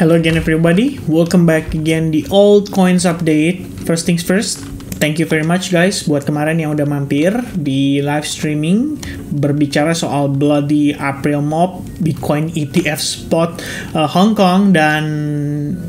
Hello again everybody, welcome back again di Altcoins Update. First things first, thank you very much guys buat kemarin yang udah mampir di live streaming berbicara soal Bloody April Mop, Bitcoin ETF spot Hong Kong, dan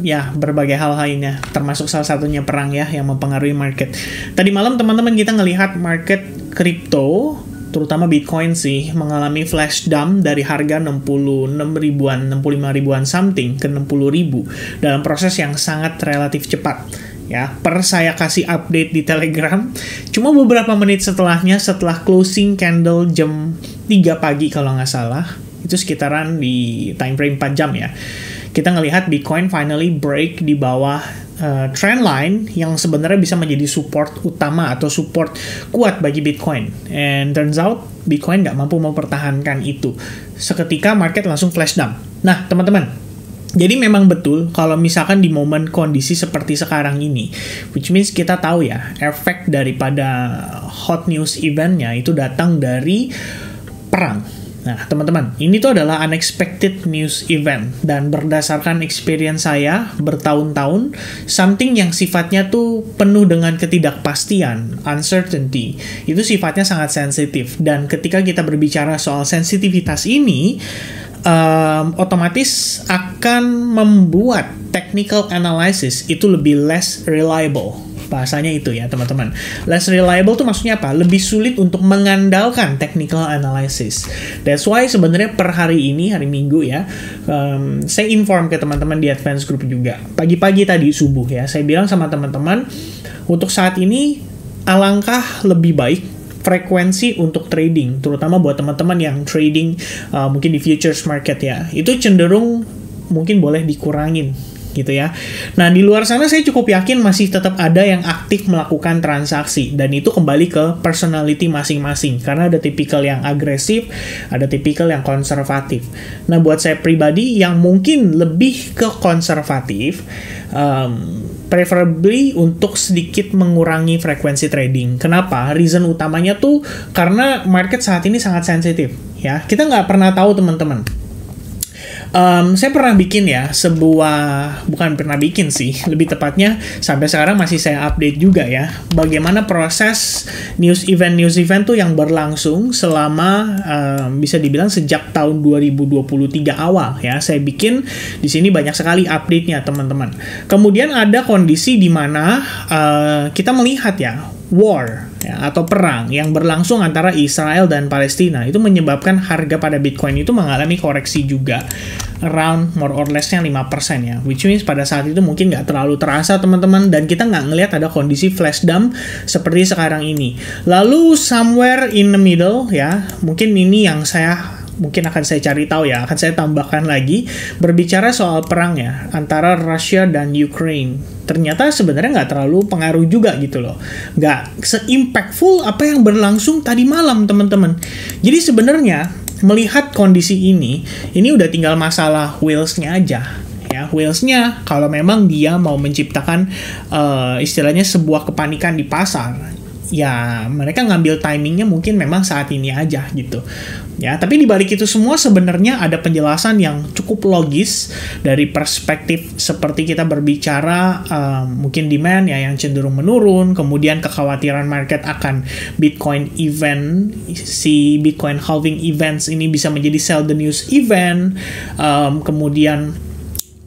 ya berbagai hal lainnya, termasuk salah satunya perang ya yang mempengaruhi market. Tadi malam teman-teman kita ngelihat market kripto, terutama Bitcoin sih, mengalami flash dump dari harga 66 ribuan, 65 ribuan something ke 60 ribu dalam proses yang sangat relatif cepat. Ya, saya kasih update di Telegram cuma beberapa menit setelahnya, setelah closing candle jam 3 pagi kalau nggak salah, itu sekitaran di time frame 4 jam ya. Kita ngelihat Bitcoin finally break di bawah trend line yang sebenarnya bisa menjadi support utama atau support kuat bagi Bitcoin. And turns out Bitcoin nggak mampu mempertahankan itu. Seketika market langsung flash dump. Nah teman-teman, jadi memang betul kalau misalkan di momen kondisi seperti sekarang ini, which means kita tahu ya, efek daripada hot news eventnya itu datang dari perang. Nah, teman-teman, ini tuh adalah unexpected news event, dan berdasarkan experience saya bertahun-tahun, something yang sifatnya tuh penuh dengan ketidakpastian, uncertainty, itu sifatnya sangat sensitif. Dan ketika kita berbicara soal sensitivitas ini, otomatis akan membuat technical analysis itu lebih less reliable. Bahasanya itu ya teman-teman. Less reliable tuh maksudnya apa? Lebih sulit untuk mengandalkan technical analysis. That's why sebenarnya per hari ini, hari Minggu ya, saya inform ke teman-teman di advance group juga. Pagi-pagi tadi subuh ya, saya bilang sama teman-teman, untuk saat ini alangkah lebih baik frekuensi untuk trading, terutama buat teman-teman yang trading mungkin di futures market ya, itu cenderung mungkin boleh dikurangin gitu ya. Nah, di luar sana saya cukup yakin masih tetap ada yang aktif melakukan transaksi, dan itu kembali ke personality masing-masing, karena ada tipikal yang agresif, ada tipikal yang konservatif. Nah, buat saya pribadi yang mungkin lebih ke konservatif, preferably untuk sedikit mengurangi frekuensi trading. Kenapa? Reason utamanya tuh karena market saat ini sangat sensitif ya. Kita nggak pernah tahu teman-teman. Saya pernah bikin ya bukan pernah bikin sih, lebih tepatnya sampai sekarang masih saya update juga ya, bagaimana proses news event tuh yang berlangsung selama bisa dibilang sejak tahun 2023 awal ya. Saya bikin di sini banyak sekali update-nya teman-teman. Kemudian ada kondisi di mana kita melihat ya, war ya, atau perang yang berlangsung antara Israel dan Palestina itu menyebabkan harga pada Bitcoin itu mengalami koreksi juga around more or less-nya 5% ya, which means pada saat itu mungkin nggak terlalu terasa teman-teman, dan kita nggak ngelihat ada kondisi flash dump seperti sekarang ini. Lalu somewhere in the middle ya, mungkin ini yang mungkin akan saya cari tahu ya, akan saya tambahkan lagi, berbicara soal perang ya antara Russia dan Ukraine. Ternyata sebenarnya nggak terlalu pengaruh juga gitu loh, nggak se-impactful apa yang berlangsung tadi malam teman-teman. Jadi sebenarnya melihat kondisi ini udah tinggal masalah whales-nya aja ya. Whales-nya kalau memang dia mau menciptakan istilahnya sebuah kepanikan di pasar, ya mereka ngambil timingnya mungkin memang saat ini aja gitu ya. Tapi di balik itu semua sebenarnya ada penjelasan yang cukup logis dari perspektif seperti kita berbicara mungkin demand ya yang cenderung menurun, kemudian kekhawatiran market akan Bitcoin event, si Bitcoin halving events ini bisa menjadi sell the news event, kemudian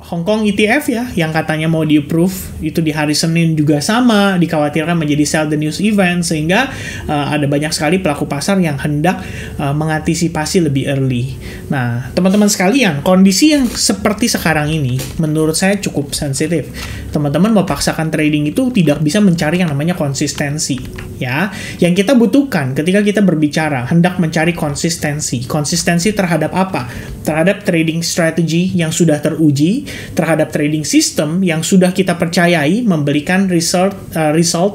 Hong Kong ETF ya, yang katanya mau di-approve itu di hari Senin juga sama, dikhawatirkan menjadi sell the news event, sehingga ada banyak sekali pelaku pasar yang hendak mengantisipasi lebih early. Nah, teman-teman sekalian, kondisi yang seperti sekarang ini menurut saya cukup sensitif. Teman-teman memaksakan trading itu tidak bisa mencari yang namanya konsistensi ya. Yang kita butuhkan ketika kita berbicara hendak mencari konsistensi terhadap apa? Terhadap trading strategy yang sudah teruji, terhadap trading system yang sudah kita percayai memberikan result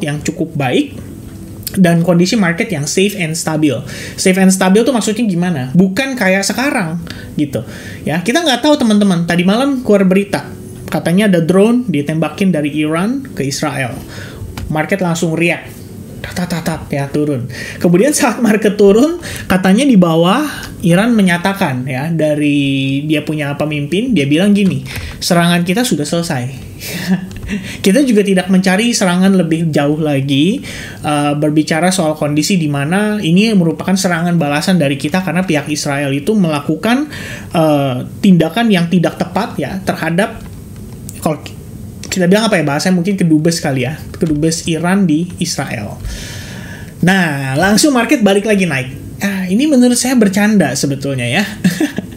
yang cukup baik, dan kondisi market yang safe and stabil. Safe and stabil tuh maksudnya gimana? Bukan kayak sekarang gitu ya. Kita nggak tahu teman-teman, tadi malam keluar berita katanya ada drone ditembakin dari Iran ke Israel. Market langsung react tatap ya turun. Kemudian saat market turun, katanya di bawah Iran menyatakan ya, dari dia punya pemimpin, dia bilang gini, serangan kita sudah selesai. Kita juga tidak mencari serangan lebih jauh lagi, berbicara soal kondisi di mana ini merupakan serangan balasan dari kita karena pihak Israel itu melakukan tindakan yang tidak tepat ya terhadap, kalau kita bilang apa ya bahasanya, mungkin kedubes kali ya, kedubes Iran di Israel. Nah, langsung market balik lagi naik. Ini menurut saya bercanda sebetulnya ya.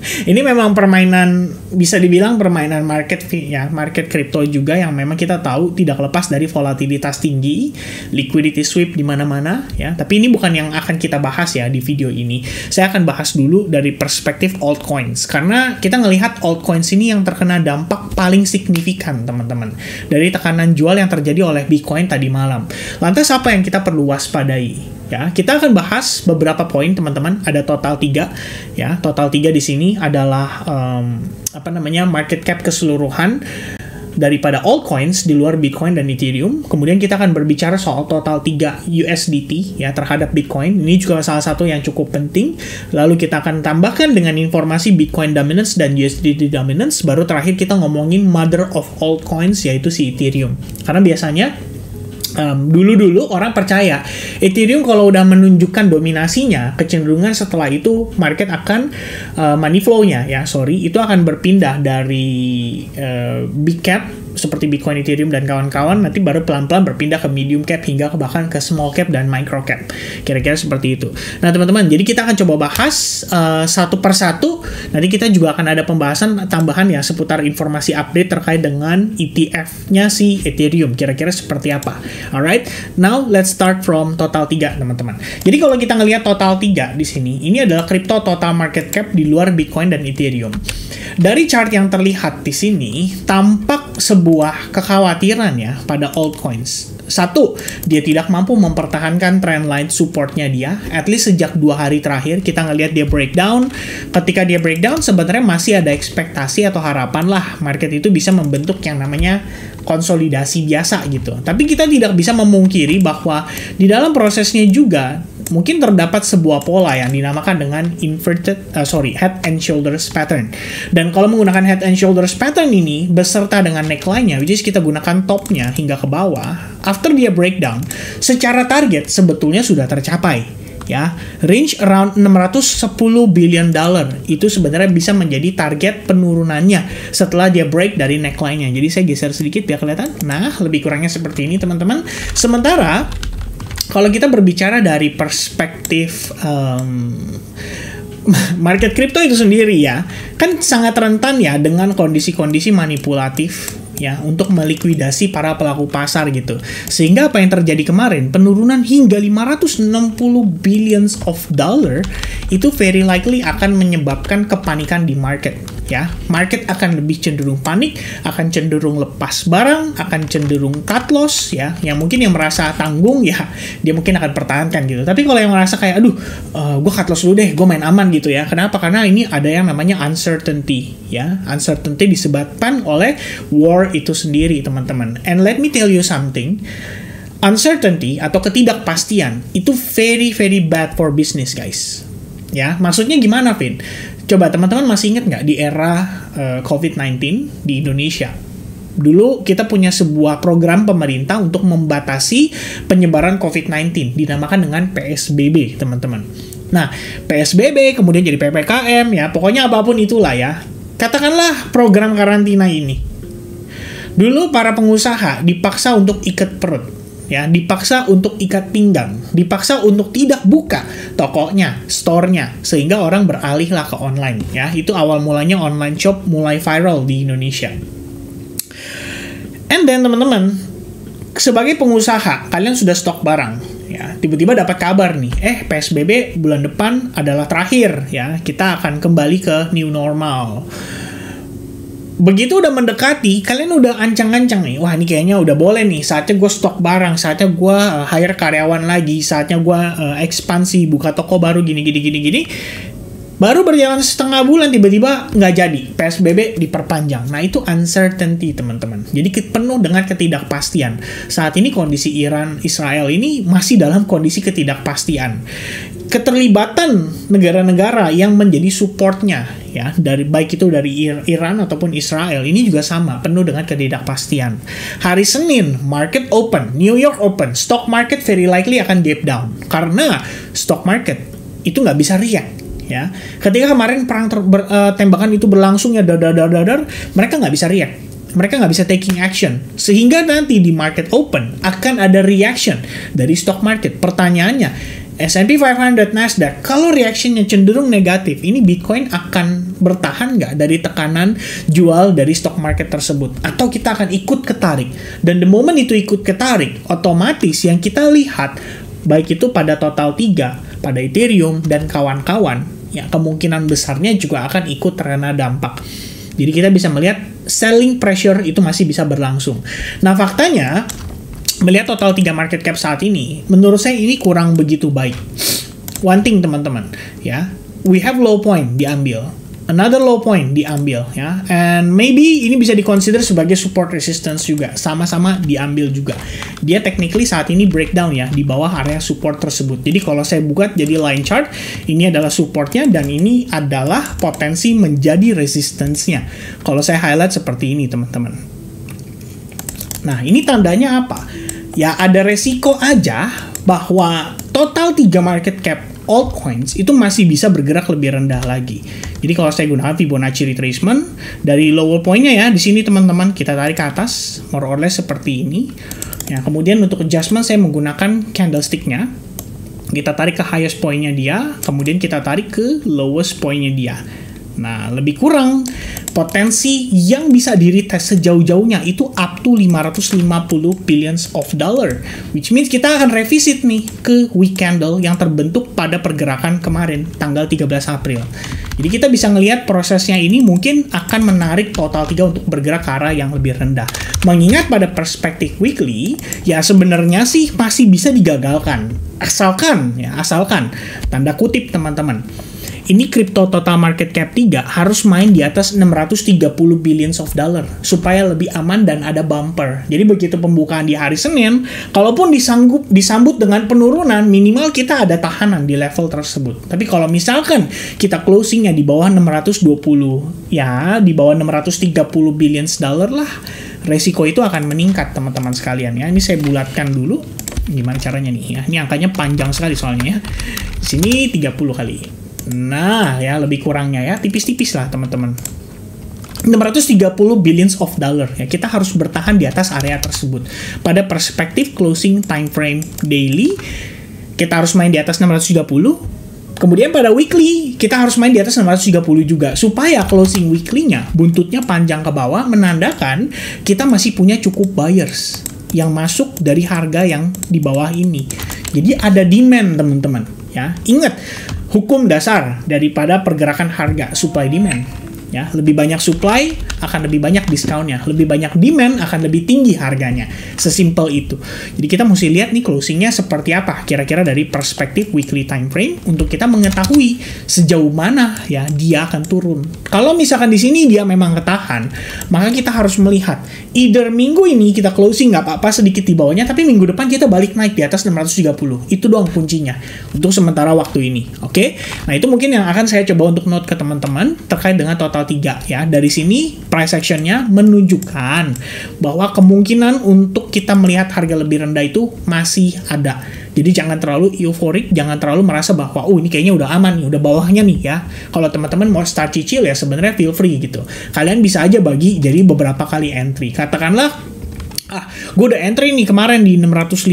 Ini memang permainan, bisa dibilang permainan market ya, market crypto juga yang memang kita tahu tidak lepas dari volatilitas tinggi, liquidity sweep di mana-mana ya. Tapi ini bukan yang akan kita bahas ya di video ini. Saya akan bahas dulu dari perspektif altcoins karena kita ngelihat altcoins ini yang terkena dampak paling signifikan, teman-teman, dari tekanan jual yang terjadi oleh Bitcoin tadi malam. Lantas apa yang kita perlu waspadai? Ya, kita akan bahas beberapa poin, teman-teman. Ada total 3 ya. Total 3 di sini adalah market cap keseluruhan daripada altcoins di luar Bitcoin dan Ethereum. Kemudian kita akan berbicara soal total 3 USDT ya terhadap Bitcoin. Ini juga salah satu yang cukup penting. Lalu kita akan tambahkan dengan informasi Bitcoin dominance dan USDT dominance. Baru terakhir kita ngomongin mother of altcoins, yaitu si Ethereum. Karena biasanya dulu-dulu orang percaya Ethereum kalau udah menunjukkan dominasinya, kecenderungan setelah itu market akan money flow-nya itu akan berpindah dari big cap seperti Bitcoin, Ethereum, dan kawan-kawan, nanti baru pelan-pelan berpindah ke medium cap hingga bahkan ke small cap dan micro cap. Kira-kira seperti itu. Nah, teman-teman, jadi kita akan coba bahas satu persatu. Nanti kita juga akan ada pembahasan tambahan ya seputar informasi update terkait dengan ETF-nya si Ethereum. Kira-kira seperti apa. Alright, now let's start from total 3, teman-teman. Jadi kalau kita ngelihat total 3 di sini, ini adalah crypto total market cap di luar Bitcoin dan Ethereum. Dari chart yang terlihat di sini, tampak sebuah kekhawatiran ya pada altcoins. Satu, dia tidak mampu mempertahankan trendline supportnya dia. At least sejak 2 hari terakhir, kita ngelihat dia breakdown. Ketika dia breakdown, sebenarnya masih ada ekspektasi atau harapan lah market itu bisa membentuk yang namanya konsolidasi biasa gitu. Tapi kita tidak bisa memungkiri bahwa di dalam prosesnya juga mungkin terdapat sebuah pola yang dinamakan dengan head and shoulders pattern. Dan kalau menggunakan head and shoulders pattern ini beserta dengan neckline-nya, which is kita gunakan topnya hingga ke bawah, after dia breakdown, secara target sebetulnya sudah tercapai. Ya, range around 610 billion dollar itu sebenarnya bisa menjadi target penurunannya setelah dia break dari neckline-nya. Jadi saya geser sedikit biar kelihatan. Nah, lebih kurangnya seperti ini, teman-teman. Sementara kalau kita berbicara dari perspektif market crypto itu sendiri ya, kan sangat rentan ya dengan kondisi-kondisi manipulatif ya untuk melikuidasi para pelaku pasar gitu. Sehingga apa yang terjadi kemarin, penurunan hingga 560 billions of dollar itu very likely akan menyebabkan kepanikan di market ya. Market akan lebih cenderung panik, akan cenderung lepas barang, akan cenderung cut loss ya. Yang mungkin yang merasa tanggung ya, dia mungkin akan pertahankan gitu. Tapi kalau yang merasa kayak gue cut loss dulu deh, gue main aman gitu ya. Kenapa? Karena ini ada yang namanya uncertainty ya. Uncertainty disebabkan oleh war itu sendiri, teman-teman. And let me tell you something. Uncertainty atau ketidakpastian itu very very bad for business, guys. Ya, maksudnya gimana, Vin? Coba teman-teman masih ingat nggak di era COVID-19 di Indonesia? Dulu kita punya sebuah program pemerintah untuk membatasi penyebaran COVID-19, dinamakan dengan PSBB, teman-teman. Nah, PSBB kemudian jadi PPKM ya, pokoknya apapun itulah ya. Katakanlah program karantina ini. Dulu para pengusaha dipaksa untuk ikat perut, ya, dipaksa untuk ikat pinggang, dipaksa untuk tidak buka tokonya, store-nya, sehingga orang beralihlah ke online, ya. Itu awal mulanya online shop mulai viral di Indonesia. And then teman-teman, sebagai pengusaha, kalian sudah stok barang, ya. Tiba-tiba dapat kabar nih, PSBB bulan depan adalah terakhir, ya. Kita akan kembali ke new normal. Begitu udah mendekati, kalian udah ancang-ancang nih, wah ini kayaknya udah boleh nih, saatnya gue stok barang, saatnya gue hire karyawan lagi, saatnya gue ekspansi, buka toko baru gini. Baru berjalan setengah bulan tiba-tiba nggak jadi, PSBB diperpanjang. Nah itu uncertainty teman-teman. Jadi penuh dengan ketidakpastian. Saat ini kondisi Iran, Israel ini masih dalam kondisi ketidakpastian. Keterlibatan negara-negara yang menjadi supportnya, ya, dari baik itu dari Iran ataupun Israel, ini juga sama, penuh dengan ketidakpastian. Hari Senin, market open, New York open, stock market very likely akan dip down. Karena stock market itu nggak bisa react. Ya, ketika kemarin perang tembakan itu berlangsung ya, dadar, mereka nggak bisa react, mereka nggak bisa taking action, sehingga nanti di market open akan ada reaction dari stock market. Pertanyaannya, S&P 500, Nasdaq, kalau reactionnya cenderung negatif, ini Bitcoin akan bertahan nggak dari tekanan jual dari stock market tersebut? Atau kita akan ikut ketarik? Dan the moment itu ikut ketarik, otomatis yang kita lihat, baik itu pada total 3, pada Ethereum, dan kawan-kawan, ya, kemungkinan besarnya juga akan ikut terkena dampak. Jadi kita bisa melihat selling pressure itu masih bisa berlangsung. Nah, faktanya, melihat total 3 market cap saat ini, menurut saya ini kurang begitu baik. One thing teman-teman, ya, we have low point diambil, another low point diambil, ya, and maybe ini bisa dikonsider sebagai support resistance juga, sama-sama diambil juga. Dia technically saat ini breakdown ya di bawah area support tersebut. Jadi kalau saya buat jadi line chart, ini adalah supportnya dan ini adalah potensi menjadi resistance-nya. Kalau saya highlight seperti ini teman-teman. Nah, ini tandanya apa? Ya, ada resiko aja bahwa total 3 market cap altcoins itu masih bisa bergerak lebih rendah lagi. Jadi kalau saya gunakan Fibonacci retracement dari lower point-nya ya, di sini teman-teman kita tarik ke atas, more or less seperti ini. Ya, kemudian untuk adjustment saya menggunakan candlestick-nya. Kita tarik ke highest point-nya dia, kemudian kita tarik ke lowest point-nya dia. Nah, lebih kurang potensi yang bisa di-retest sejauh-jauhnya itu up to 550 billions of dollar. Which means kita akan revisit nih ke week candle yang terbentuk pada pergerakan kemarin, tanggal 13 April. Jadi kita bisa ngelihat prosesnya ini mungkin akan menarik total 3 untuk bergerak ke arah yang lebih rendah. Mengingat pada perspektif weekly, ya sebenarnya sih masih bisa digagalkan. Asalkan, tanda kutip teman-teman. Ini crypto total market cap 3 harus main di atas 630 billions of dollar supaya lebih aman dan ada bumper. Jadi begitu pembukaan di hari Senin, kalaupun disambut dengan penurunan, minimal kita ada tahanan di level tersebut. Tapi kalau misalkan kita closingnya di bawah 620, ya di bawah 630 billions dollar lah, resiko itu akan meningkat teman-teman sekalian ya. Ini saya bulatkan dulu. Gimana caranya nih ya? Ini angkanya panjang sekali soalnya ya. Di sini 30 kali. Nah, ya lebih kurangnya ya, tipis-tipis lah teman-teman. 630 billions of dollar ya, kita harus bertahan di atas area tersebut. Pada perspektif closing time frame daily, kita harus main di atas 630. Kemudian pada weekly, kita harus main di atas 630 juga. Supaya closing weekly-nya, buntutnya panjang ke bawah, menandakan kita masih punya cukup buyers yang masuk dari harga yang di bawah ini. Jadi ada demand teman-teman ya. Ingat, hukum dasar daripada pergerakan harga, supply demand. Ya, lebih banyak supply akan lebih banyak diskonnya, lebih banyak demand akan lebih tinggi harganya. Sesimpel itu. Jadi kita mesti lihat nih closingnya seperti apa kira-kira dari perspektif weekly time frame untuk kita mengetahui sejauh mana ya dia akan turun. Kalau misalkan di sini dia memang ketahan, maka kita harus melihat either minggu ini kita closing nggak apa-apa sedikit di bawahnya, tapi minggu depan kita balik naik di atas 630. Itu doang kuncinya untuk sementara waktu ini. Oke? Nah, itu mungkin yang akan saya coba untuk note ke teman-teman terkait dengan total 3 ya. Dari sini price action-nya menunjukkan bahwa kemungkinan untuk kita melihat harga lebih rendah itu masih ada. Jadi jangan terlalu euforik, jangan terlalu merasa bahwa ini kayaknya udah aman nih, udah bawahnya nih ya. Kalau teman-teman mau start cicil ya sebenarnya feel free gitu. Kalian bisa aja bagi jadi beberapa kali entry. Katakanlah gue udah entry nih kemarin di 650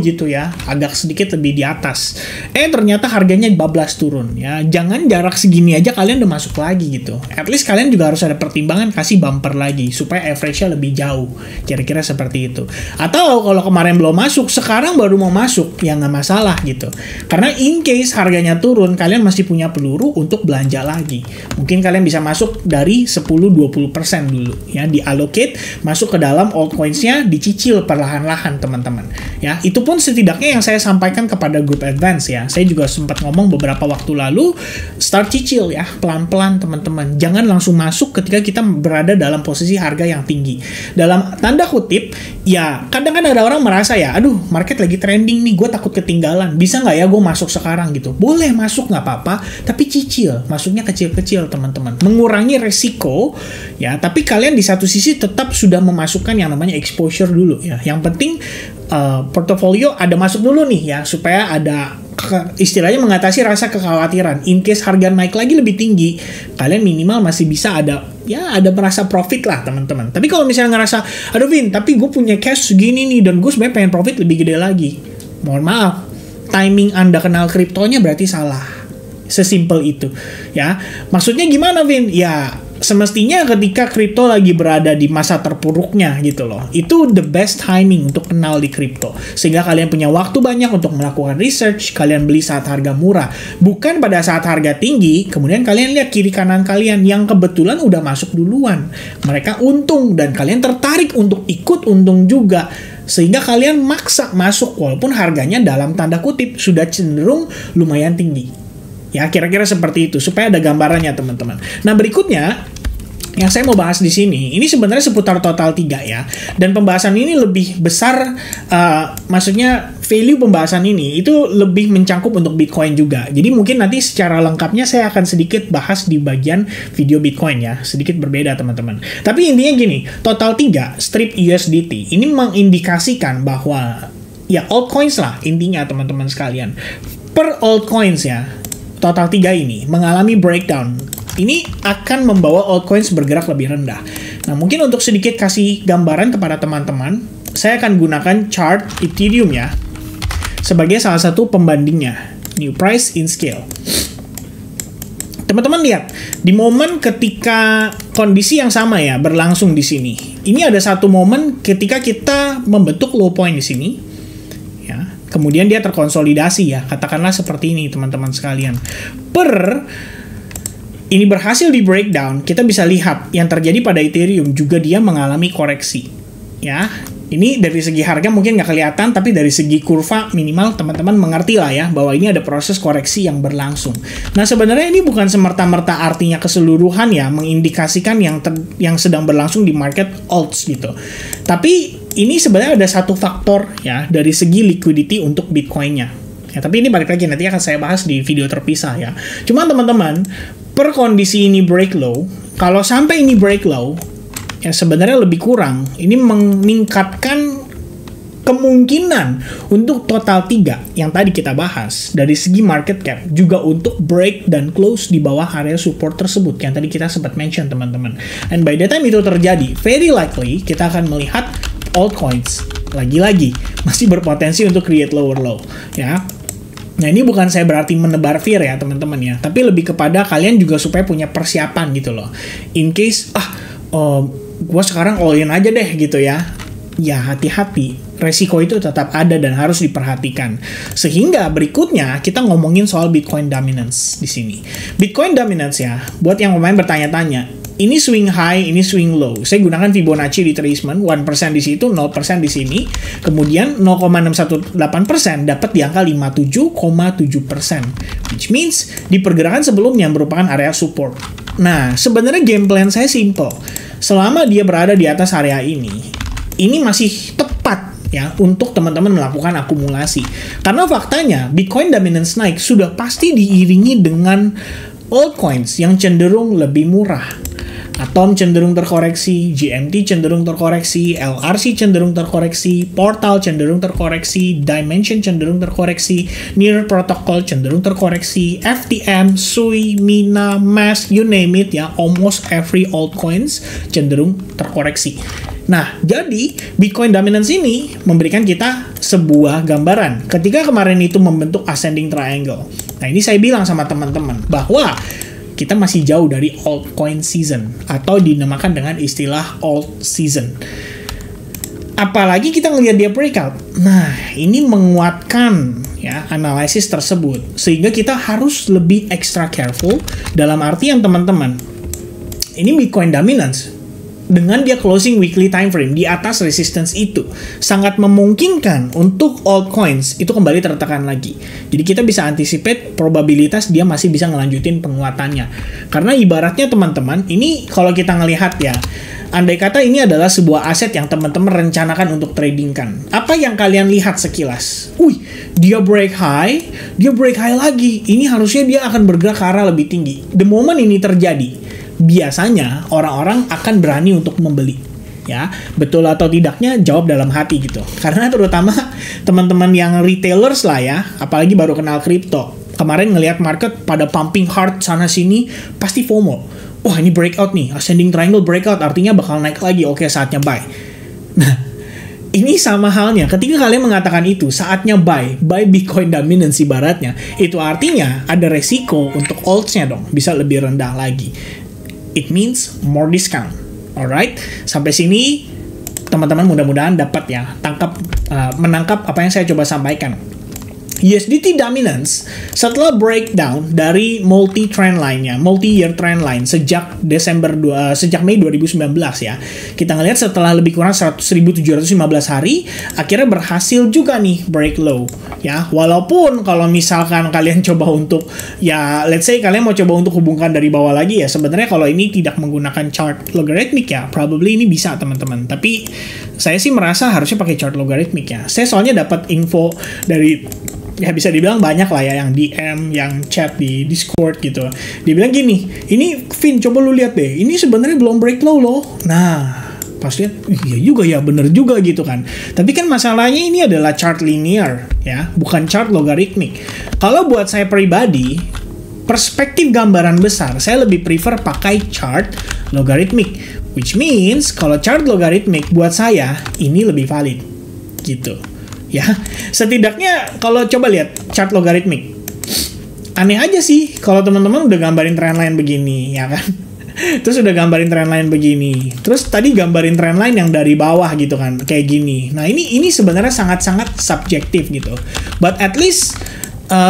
gitu ya, agak sedikit lebih di atas. Ternyata harganya bablas turun ya. Jangan jarak segini aja kalian udah masuk lagi gitu. At least kalian juga harus ada pertimbangan kasih bumper lagi supaya average-nya lebih jauh. Kira-kira seperti itu. Atau kalau kemarin belum masuk, sekarang baru mau masuk, ya nggak masalah gitu. Karena in case harganya turun, kalian masih punya peluru untuk belanja lagi. Mungkin kalian bisa masuk dari 10-20% dulu ya, diallocate masuk ke dalam altcoins-nya Sebaiknya dicicil perlahan-lahan teman-teman. Ya, itu pun setidaknya yang saya sampaikan kepada grup advance ya. Saya juga sempat ngomong beberapa waktu lalu, start cicil ya, pelan-pelan teman-teman. Jangan langsung masuk ketika kita berada dalam posisi harga yang tinggi. Dalam tanda kutip, ya kadang kan ada orang merasa ya, aduh market lagi trending nih, gue takut ketinggalan. Bisa nggak ya gue masuk sekarang gitu? Boleh masuk nggak apa-apa, tapi cicil. Masuknya kecil-kecil teman-teman. Mengurangi resiko ya, tapi kalian di satu sisi tetap sudah memasukkan yang namanya exposure dulu ya. Yang penting portofolio ada masuk dulu nih ya, supaya ada istilahnya mengatasi rasa kekhawatiran. In case harga naik lagi lebih tinggi, kalian minimal masih bisa ada merasa profit lah teman-teman. Tapi kalau misalnya ngerasa, aduh Vin, tapi gue punya cash segini nih dan gue sebenarnya pengen profit lebih gede lagi, mohon maaf, timing Anda kenal kriptonya berarti salah. Sesimpel itu ya. Maksudnya gimana Vin? Ya semestinya ketika kripto lagi berada di masa terpuruknya gitu loh, itu the best timing untuk kenal di kripto, sehingga kalian punya waktu banyak untuk melakukan research. Kalian beli saat harga murah, bukan pada saat harga tinggi kemudian kalian lihat kiri kanan kalian yang kebetulan udah masuk duluan, mereka untung dan kalian tertarik untuk ikut untung juga, sehingga kalian maksa masuk walaupun harganya dalam tanda kutip sudah cenderung lumayan tinggi. Ya, kira-kira seperti itu supaya ada gambarannya teman-teman. Nah, berikutnya yang saya mau bahas di sini, ini sebenarnya seputar total 3 ya. Dan pembahasan ini lebih besar, maksudnya value pembahasan ini itu lebih mencangkup untuk Bitcoin juga. Jadi mungkin nanti secara lengkapnya saya akan sedikit bahas di bagian video Bitcoin ya. Sedikit berbeda teman-teman. Tapi intinya gini, total 3 strip USDT ini mengindikasikan bahwa ya altcoins lah intinya teman-teman sekalian. Per altcoins ya, total 3 ini mengalami breakdown. Ini akan membawa altcoins bergerak lebih rendah. Nah, mungkin untuk sedikit kasih gambaran kepada teman-teman, saya akan gunakan chart Ethereum ya, sebagai salah satu pembandingnya. New price in scale. Teman-teman lihat, di momen ketika kondisi yang sama ya berlangsung di sini. Ini ada satu momen ketika kita membentuk low point di sini. Kemudian dia terkonsolidasi ya, katakanlah seperti ini teman-teman sekalian. Ini berhasil di breakdown, kita bisa lihat yang terjadi pada Ethereum juga dia mengalami koreksi. Ya, ini dari segi harga mungkin nggak kelihatan, tapi dari segi kurva minimal teman-teman mengerti lah ya, bahwa ini ada proses koreksi yang berlangsung. Nah, sebenarnya ini bukan semerta-merta artinya keseluruhan ya, mengindikasikan yang sedang berlangsung di market alts gitu. Tapi ini sebenarnya ada satu faktor ya dari segi liquidity untuk Bitcoin-nya. Ya, tapi ini balik lagi nanti akan saya bahas di video terpisah ya. Cuma teman-teman, per kondisi ini break low, kalau sampai ini break low, ya sebenarnya lebih kurang. Ini meningkatkan kemungkinan untuk total 3 yang tadi kita bahas dari segi market cap juga untuk break dan close di bawah area support tersebut yang tadi kita sempat mention teman-teman. And by the time itu terjadi, very likely kita akan melihat altcoins lagi-lagi masih berpotensi untuk create lower low ya. Nah, ini bukan saya berarti menebar fear ya teman-teman ya, tapi lebih kepada kalian juga supaya punya persiapan gitu loh. In case gue sekarang all in aja deh gitu ya. Ya hati-hati, resiko itu tetap ada dan harus diperhatikan. Sehingga berikutnya kita ngomongin soal Bitcoin dominance di sini. Bitcoin dominance ya, buat yang pemain bertanya-tanya, ini swing high, ini swing low. Saya gunakan Fibonacci retracement, 1% di situ, 0% di sini. Kemudian 0,618% dapat di angka 57,7%. Which means di pergerakan sebelumnya merupakan area support. Nah, sebenarnya game plan saya simple. Selama dia berada di atas area ini masih tepat ya untuk teman-teman melakukan akumulasi. Karena faktanya Bitcoin dominance naik sudah pasti diiringi dengan altcoins yang cenderung lebih murah. Atom cenderung terkoreksi, GMT cenderung terkoreksi, LRC cenderung terkoreksi, Portal cenderung terkoreksi, Dimension cenderung terkoreksi, Near Protocol cenderung terkoreksi, FTM, SUI, Mina, MAS, you name it ya, almost every altcoins cenderung terkoreksi. Nah, jadi Bitcoin dominance ini memberikan kita sebuah gambaran ketika kemarin itu membentuk ascending triangle. Nah, ini saya bilang sama teman-teman bahwa kita masih jauh dari altcoin season atau dinamakan dengan istilah alt season. Apalagi kita ngelihat dia breakout. Nah, ini menguatkan ya analisis tersebut sehingga kita harus lebih extra careful dalam artian teman-teman. Ini Bitcoin dominance dengan dia closing weekly time frame di atas resistance itu, sangat memungkinkan untuk altcoins itu kembali tertekan lagi. Jadi kita bisa anticipate probabilitas dia masih bisa ngelanjutin penguatannya. Karena ibaratnya teman-teman, ini kalau kita ngelihat ya, andai kata ini adalah sebuah aset yang teman-teman rencanakan untuk tradingkan. Apa yang kalian lihat sekilas? Dia break high lagi. Ini harusnya dia akan bergerak ke arah lebih tinggi. The moment ini terjadi, biasanya orang-orang akan berani untuk membeli. Ya, betul atau tidaknya jawab dalam hati gitu. Karena terutama teman-teman yang retailers lah ya, apalagi baru kenal kripto. Kemarin ngelihat market pada pumping hard sana sini, pasti FOMO. Wah, ini breakout nih, ascending triangle breakout, artinya bakal naik lagi. Oke, saatnya buy. Nah, ini sama halnya ketika kalian mengatakan itu saatnya buy Bitcoin dominance ibaratnya, itu artinya ada resiko untuk alts-nya dong, bisa lebih rendah lagi. It means more discount. Alright, sampai sini teman-teman mudah-mudahan dapat ya menangkap apa yang saya coba sampaikan. USDT dominance setelah breakdown dari multi-year trend line sejak Mei 2019 ya. Kita ngelihat setelah lebih kurang 1.715 hari, akhirnya berhasil juga nih break low ya. Walaupun kalau misalkan kalian coba untuk ya, let's say kalian mau coba untuk hubungkan dari bawah lagi ya, sebenarnya kalau ini tidak menggunakan chart logarithmic ya, probably ini bisa teman-teman. Tapi saya sih merasa harusnya pakai chart logarithmic ya. Saya soalnya dapat info dari ya bisa dibilang banyak lah ya, yang DM, yang chat di Discord gitu. Dia bilang gini, ini Vin coba lu lihat deh, ini sebenarnya belum break low loh. Nah, pas lihat, iya juga ya, bener juga gitu kan. Tapi kan masalahnya ini adalah chart linear ya, bukan chart logarithmic. Kalau buat saya pribadi, perspektif gambaran besar, saya lebih prefer pakai chart logarithmic. Which means, kalau chart logarithmic buat saya, ini lebih valid gitu. Ya, setidaknya kalau coba lihat chart logarithmic, aneh aja sih kalau teman-teman udah gambarin trendline begini, ya kan? Terus udah gambarin trendline begini, terus tadi gambarin trendline yang dari bawah gitu kan, kayak gini. Nah ini sebenarnya sangat-sangat subjektif gitu. But at least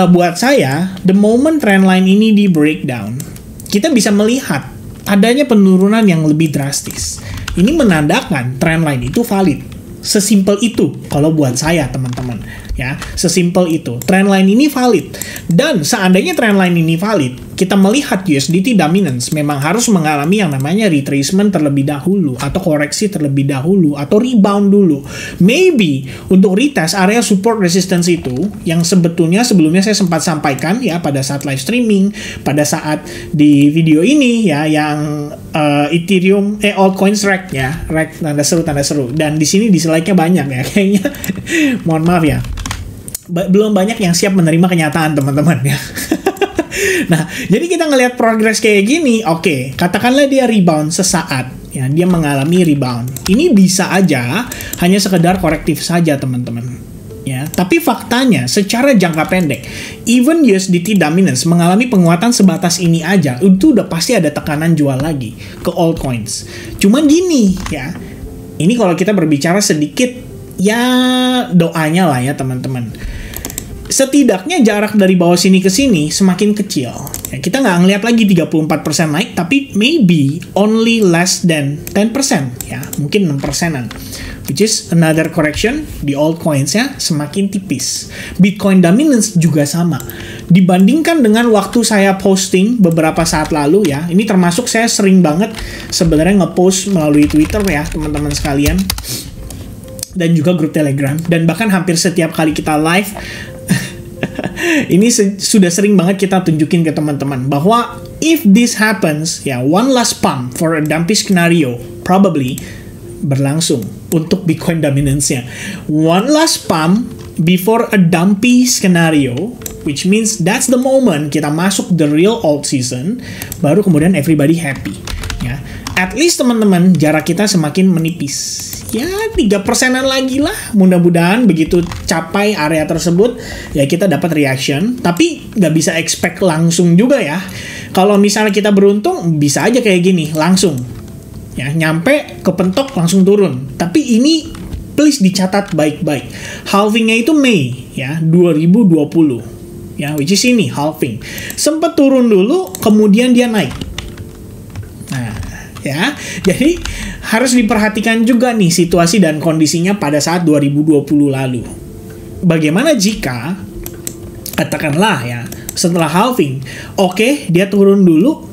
buat saya, the moment trendline ini di breakdown, kita bisa melihat adanya penurunan yang lebih drastis. Ini menandakan trendline itu valid. Sesimpel itu kalau buat saya teman-teman ya, sesimpel itu. Trendline ini valid, dan seandainya trendline ini valid, kita melihat USDT dominance memang harus mengalami yang namanya retracement terlebih dahulu, atau koreksi terlebih dahulu, atau rebound dulu. Maybe untuk retest area support resistance itu yang sebetulnya sebelumnya saya sempat sampaikan ya pada saat live streaming, pada saat di video ini ya, yang Ethereum altcoins rag ya, rag tanda seru, dan di sini dislike-nya banyak ya kayaknya. Mohon maaf ya, belum banyak yang siap menerima kenyataan teman-teman ya. Nah, jadi kita ngelihat progres kayak gini, oke, katakanlah dia rebound sesaat ya, dia mengalami rebound. Ini bisa aja hanya sekedar korektif saja teman-teman ya. Tapi faktanya secara jangka pendek, even USDT dominance mengalami penguatan sebatas ini aja, itu udah pasti ada tekanan jual lagi ke altcoins. Cuman gini ya, ini kalau kita berbicara sedikit ya doanya lah ya teman-teman. Setidaknya jarak dari bawah sini ke sini semakin kecil. Ya, kita nggak ngelihat lagi 34% naik, tapi maybe only less than 10%. Ya, mungkin 6%-an. Which is another correction di altcoins-nya semakin tipis. Bitcoin dominance juga sama. Dibandingkan dengan waktu saya posting beberapa saat lalu ya, ini termasuk saya sering banget sebenarnya ngepost melalui Twitter ya, teman-teman sekalian. Dan juga grup Telegram. Dan bahkan hampir setiap kali kita live, ini sudah sering banget kita tunjukin ke teman-teman bahwa if this happens, ya, one last pump for a dumpy scenario probably berlangsung untuk Bitcoin dominance-nya. One last pump before a dumpy scenario, which means that's the moment kita masuk the real alt season, baru kemudian everybody happy. Ya, at least teman-teman jarak kita semakin menipis. Ya 3%-an lagi lah, mudah-mudahan begitu capai area tersebut ya kita dapat reaction, tapi nggak bisa expect langsung juga ya. Kalau misalnya kita beruntung bisa aja kayak gini langsung ya, nyampe kepentok langsung turun. Tapi ini please dicatat baik-baik, halvingnya itu Mei ya 2020 ya, which is ini halving, sempat turun dulu kemudian dia naik. Nah ya. Jadi harus diperhatikan juga nih situasi dan kondisinya pada saat 2020 lalu. Bagaimana jika katakanlah ya setelah halving, oke, dia turun dulu,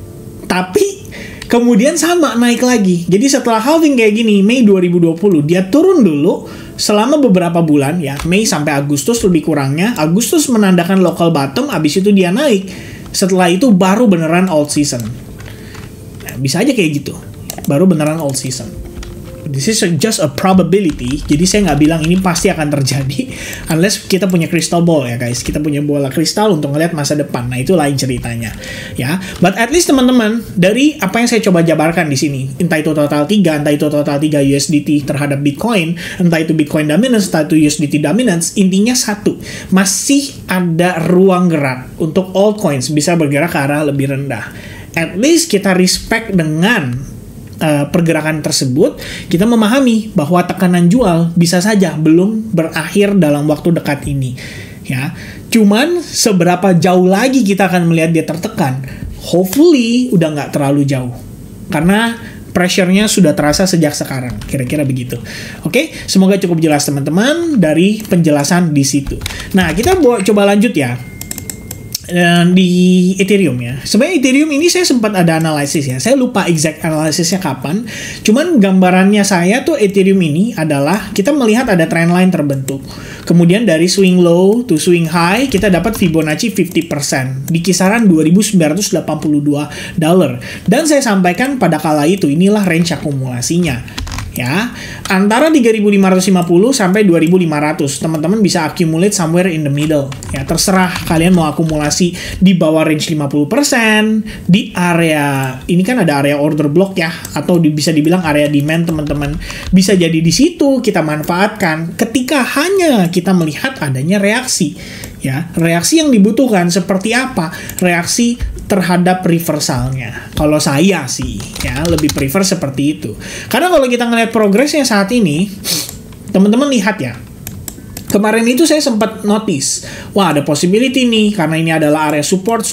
tapi kemudian sama naik lagi. Jadi setelah halving kayak gini, Mei 2020, dia turun dulu selama beberapa bulan ya, Mei sampai Agustus lebih kurangnya. Agustus menandakan local bottom, abis itu dia naik. Setelah itu baru beneran old season. Nah, bisa aja kayak gitu, baru beneran old season. This is just a probability. Jadi saya nggak bilang ini pasti akan terjadi unless kita punya crystal ball ya guys. Kita punya bola kristal untuk ngeliat masa depan. Nah, itu lain ceritanya ya. But at least teman-teman, dari apa yang saya coba jabarkan di sini, entah itu total 3, entah itu total 3 USDT terhadap Bitcoin, entah itu Bitcoin dominance, entah itu USDT dominance, intinya satu, masih ada ruang gerak untuk altcoins bisa bergerak ke arah lebih rendah. At least kita respect dengan pergerakan tersebut, kita memahami bahwa tekanan jual bisa saja belum berakhir dalam waktu dekat ini ya. Cuman seberapa jauh lagi kita akan melihat dia tertekan, hopefully udah nggak terlalu jauh karena pressure-nya sudah terasa sejak sekarang, kira-kira begitu. Oke, semoga cukup jelas teman-teman dari penjelasan di situ. Nah, kita coba lanjut ya di Ethereum ya. Sebenarnya Ethereum ini saya sempat ada analisis ya. Saya lupa exact analisisnya kapan. Cuman gambarannya saya tuh Ethereum ini adalah kita melihat ada trendline terbentuk. Kemudian dari swing low to swing high kita dapat Fibonacci 50% di kisaran $2.982. Dan saya sampaikan pada kala itu inilah range akumulasinya. Ya, antara 3.550 sampai 2.500. Teman-teman bisa accumulate somewhere in the middle. Ya, terserah kalian mau akumulasi di bawah range 50%, di area ini kan ada area order block ya, atau bisa dibilang area demand teman-teman. Bisa jadi di situ kita manfaatkan ketika hanya kita melihat adanya reaksi. Ya, reaksi yang dibutuhkan seperti apa? Reaksi terhadap reversalnya. Kalau saya sih ya lebih prefer seperti itu. Karena kalau kita ngeliat progresnya saat ini, teman-teman lihat ya. Kemarin itu saya sempat notice, wah ada possibility nih karena ini adalah area support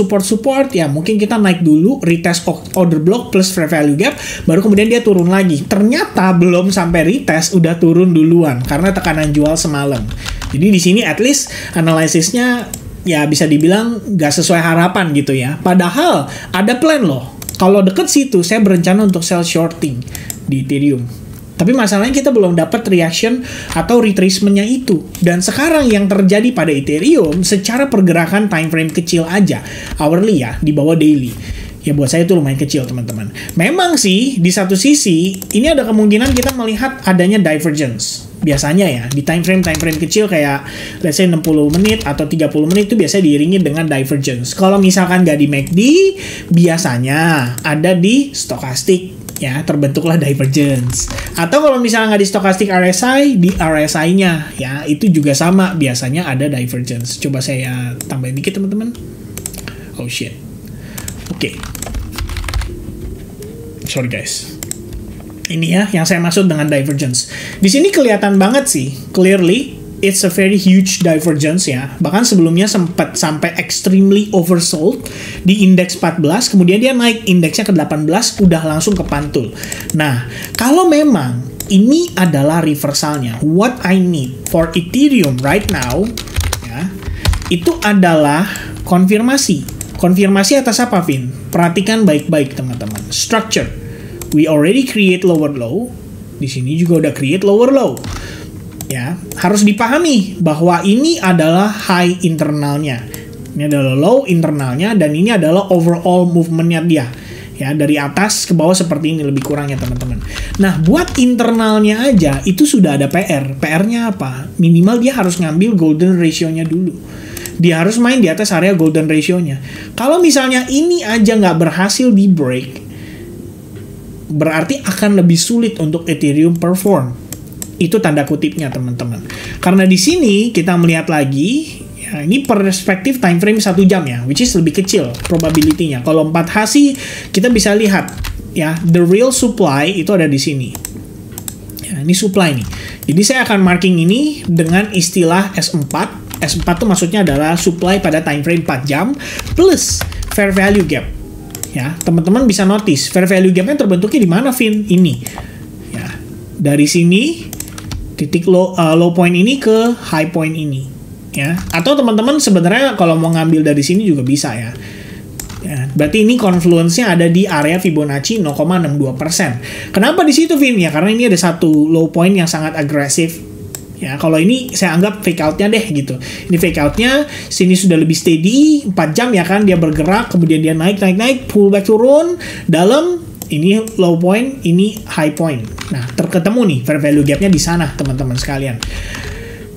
ya, mungkin kita naik dulu retest order block plus fair value gap, baru kemudian dia turun lagi. Ternyata belum sampai retest udah turun duluan karena tekanan jual semalam. Jadi di sini at least analisisnya ya bisa dibilang gak sesuai harapan gitu ya. Padahal ada plan loh. Kalau deket situ saya berencana untuk sell shorting di Ethereum. Tapi masalahnya kita belum dapat reaction atau retracement-nya itu. Dan sekarang yang terjadi pada Ethereum secara pergerakan time frame kecil aja, hourly ya, di bawah daily. Ya buat saya itu lumayan kecil teman-teman. Memang sih di satu sisi ini ada kemungkinan kita melihat adanya divergence. Biasanya ya di time frame kecil kayak let's say 60 menit atau 30 menit itu biasanya diiringi dengan divergence. Kalau misalkan nggak di MACD, biasanya ada di stochastic. Ya, terbentuklah divergence. Atau kalau misalnya nggak di stochastic RSI, di RSI-nya, ya, itu juga sama, biasanya ada divergence. Coba saya tambahin dikit, teman-teman. Oh, shit. Oke. Sorry, guys. Ini ya, yang saya maksud dengan divergence. Di sini kelihatan banget sih, clearly, it's a very huge divergence ya. Bahkan sebelumnya sempat sampai extremely oversold di indeks 14, kemudian dia naik indeksnya ke 18, udah langsung ke pantul. Nah, kalau memang ini adalah reversalnya, what I need for Ethereum right now, ya, itu adalah konfirmasi. Konfirmasi atas apa, Vin? Perhatikan baik-baik, teman-teman. Structure. We already create lower low. Di sini juga udah create lower low. Ya, harus dipahami bahwa ini adalah high internalnya. Ini adalah low internalnya dan ini adalah overall movement-nya dia. Ya, dari atas ke bawah seperti ini lebih kurangnya teman-teman. Nah, buat internalnya aja itu sudah ada PR. PR-nya apa? Minimal dia harus ngambil golden ratio-nya dulu. Dia harus main di atas area golden ratio-nya. Kalau misalnya ini aja nggak berhasil di break, berarti akan lebih sulit untuk Ethereum perform. Itu tanda kutipnya teman-teman. Karena di sini kita melihat lagi, ya, ini perspektif time frame 1 jam ya, which is lebih kecil probability-nya. Kalau 4H sih kita bisa lihat ya, the real supply itu ada di sini. Ya, ini supply nih. Jadi saya akan marking ini dengan istilah S4. S4 itu maksudnya adalah supply pada time frame 4 jam plus fair value gap. Ya, teman-teman bisa notice fair value gapnya terbentuknya di mana, Vin? Ini. Ya, dari sini titik low point ini ke high point ini. Ya, atau teman-teman sebenarnya kalau mau ngambil dari sini juga bisa ya. Ya, berarti ini confluence-nya ada di area Fibonacci 0,62%. Kenapa di situ, Vin? Ya, karena ini ada satu low point yang sangat agresif. Ya, kalau ini saya anggap fake out-nya deh gitu. Ini fake out-nya, sini sudah lebih steady, 4 jam ya kan, dia bergerak, kemudian dia naik, pullback turun, dalam, ini low point, ini high point. Nah, terketemu nih fair value gap-nya di sana, teman-teman sekalian.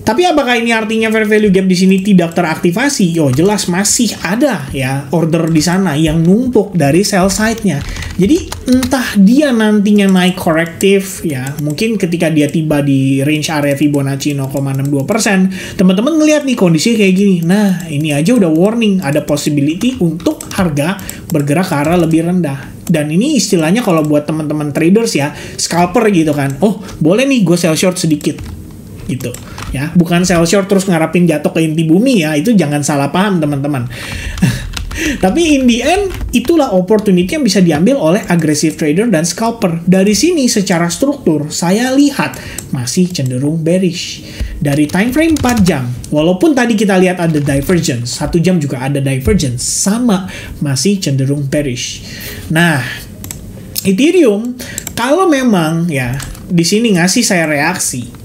Tapi apakah ini artinya fair value gap di sini tidak teraktivasi? Yo, jelas masih ada ya order di sana yang numpuk dari sell side-nya. Jadi entah dia nantinya naik korektif ya, mungkin ketika dia tiba di range area Fibonacci 0,62%, teman-teman ngelihat nih kondisi kayak gini. Nah, ini aja udah warning, ada possibility untuk harga bergerak ke arah lebih rendah. Dan ini istilahnya kalau buat teman-teman traders ya, scalper gitu kan. Oh, boleh nih gue sell short sedikit. Gitu ya, bukan sell short terus ngarapin jatuh ke inti bumi ya, itu jangan salah paham teman-teman. Tapi in the end itulah opportunity yang bisa diambil oleh aggressive trader dan scalper. Dari sini secara struktur saya lihat masih cenderung bearish. Dari time frame 4 jam, walaupun tadi kita lihat ada divergence, 1 jam juga ada divergence, sama masih cenderung bearish. Nah, Ethereum kalau memang ya di sini ngasih saya reaksi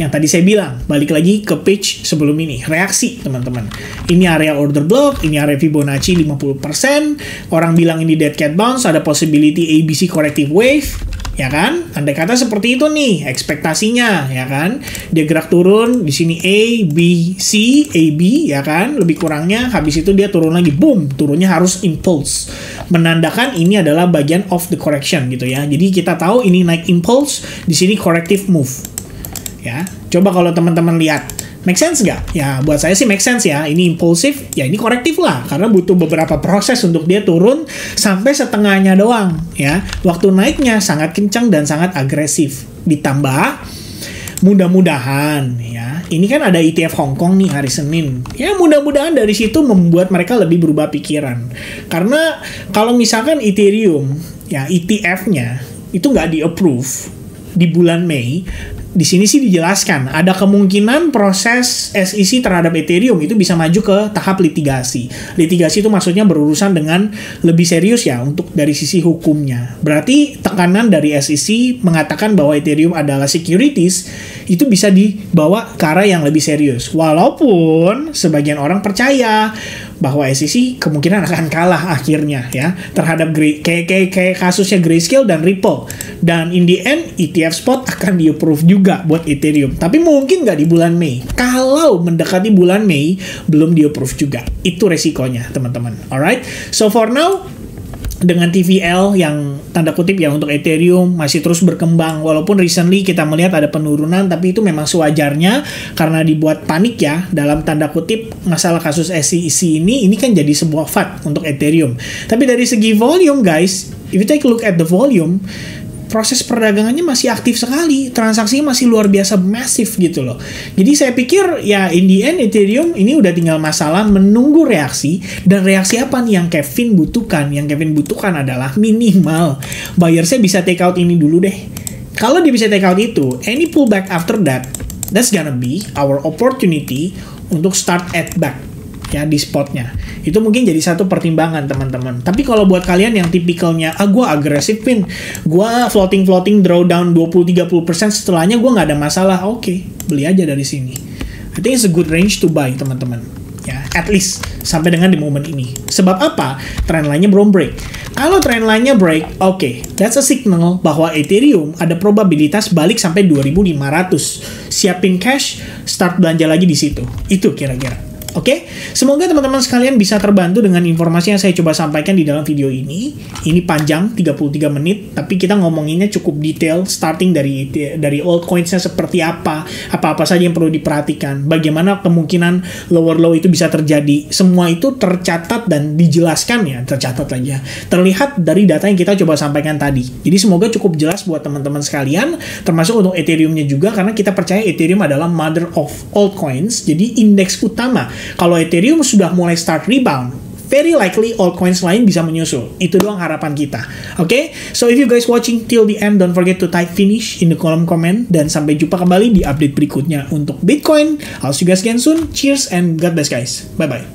yang tadi saya bilang, balik lagi ke page sebelum ini, reaksi teman-teman. Ini area order block, ini area Fibonacci 50%, orang bilang ini dead cat bounce, ada possibility ABC corrective wave, ya kan? Andai kata seperti itu nih ekspektasinya, ya kan? Dia gerak turun di sini A, B, C, A, B, ya kan? Lebih kurangnya habis itu dia turun lagi, boom, turunnya harus impulse. Menandakan ini adalah bagian of the correction gitu ya. Jadi kita tahu ini naik impulse, di sini corrective move. Ya, coba kalau teman-teman lihat, make sense nggak? Ya, buat saya sih make sense ya. Ini impulsif, ya ini korektif lah. Karena butuh beberapa proses untuk dia turun sampai setengahnya doang. Ya, waktu naiknya sangat kencang dan sangat agresif. Ditambah, mudah-mudahan ya. Ini kan ada ETF Hong Kong nih hari Senin. Ya, mudah-mudahan dari situ membuat mereka lebih berubah pikiran. Karena kalau misalkan Ethereum, ya ETF-nya itu nggak di-approve di bulan Mei. Di sini sih dijelaskan ada kemungkinan proses SEC terhadap Ethereum itu bisa maju ke tahap litigasi. Litigasi itu maksudnya berurusan dengan lebih serius ya untuk dari sisi hukumnya. Berarti tekanan dari SEC mengatakan bahwa Ethereum adalah securities itu bisa dibawa ke arah yang lebih serius. Walaupun sebagian orang percaya bahwa SEC kemungkinan akan kalah akhirnya ya terhadap kayak kasusnya Grayscale dan Ripple. Dan in the end ETF spot akan di-approve juga buat Ethereum. Tapi mungkin nggak di bulan Mei. Kalau mendekati bulan Mei belum di-approve juga. Itu resikonya teman-teman. Alright. So for now dengan TVL yang tanda kutip ya untuk Ethereum masih terus berkembang, walaupun recently kita melihat ada penurunan, tapi itu memang sewajarnya karena dibuat panik ya dalam tanda kutip masalah kasus SEC ini kan jadi sebuah FUD untuk Ethereum. Tapi dari segi volume guys, if you take a look at the volume, proses perdagangannya masih aktif sekali, transaksinya masih luar biasa masif gitu loh. Jadi saya pikir ya in the end Ethereum ini udah tinggal masalah menunggu reaksi, dan reaksi apa nih yang Kevin butuhkan? Yang Kevin butuhkan adalah minimal buyer-nya bisa take out ini dulu deh. Kalau dia bisa take out itu, any pullback after that, that's gonna be our opportunity untuk start add back ya di spotnya. Itu mungkin jadi satu pertimbangan teman-teman. Tapi kalau buat kalian yang tipikalnya gue agresif pin, gue floating drawdown 20-30% setelahnya gue nggak ada masalah, oke, beli aja dari sini. I think it's a good range to buy teman-teman ya, at least sampai dengan di momen ini. Sebab apa? Trend line-nya belum break. Kalau trend line-nya break, oke, that's a signal bahwa Ethereum ada probabilitas balik sampai 2.500. Siapin cash, start belanja lagi di situ. Itu kira-kira. Oke, semoga teman-teman sekalian bisa terbantu dengan informasi yang saya coba sampaikan di dalam video ini. Ini panjang, 33 menit, tapi kita ngomonginnya cukup detail, starting dari altcoins-nya seperti apa saja yang perlu diperhatikan, bagaimana kemungkinan lower low itu bisa terjadi. Semua itu tercatat dan dijelaskan ya, terlihat dari data yang kita coba sampaikan tadi. Jadi semoga cukup jelas buat teman-teman sekalian, termasuk untuk Ethereum-nya juga, karena kita percaya Ethereum adalah mother of altcoins, jadi indeks utama. Kalau Ethereum sudah mulai start rebound, very likely altcoins lain bisa menyusul. Itu doang harapan kita. Oke? So if you guys watching till the end, don't forget to type finish in the kolom komen, dan sampai jumpa kembali di update berikutnya untuk Bitcoin. I'll see you guys again soon. Cheers and God bless guys. Bye bye.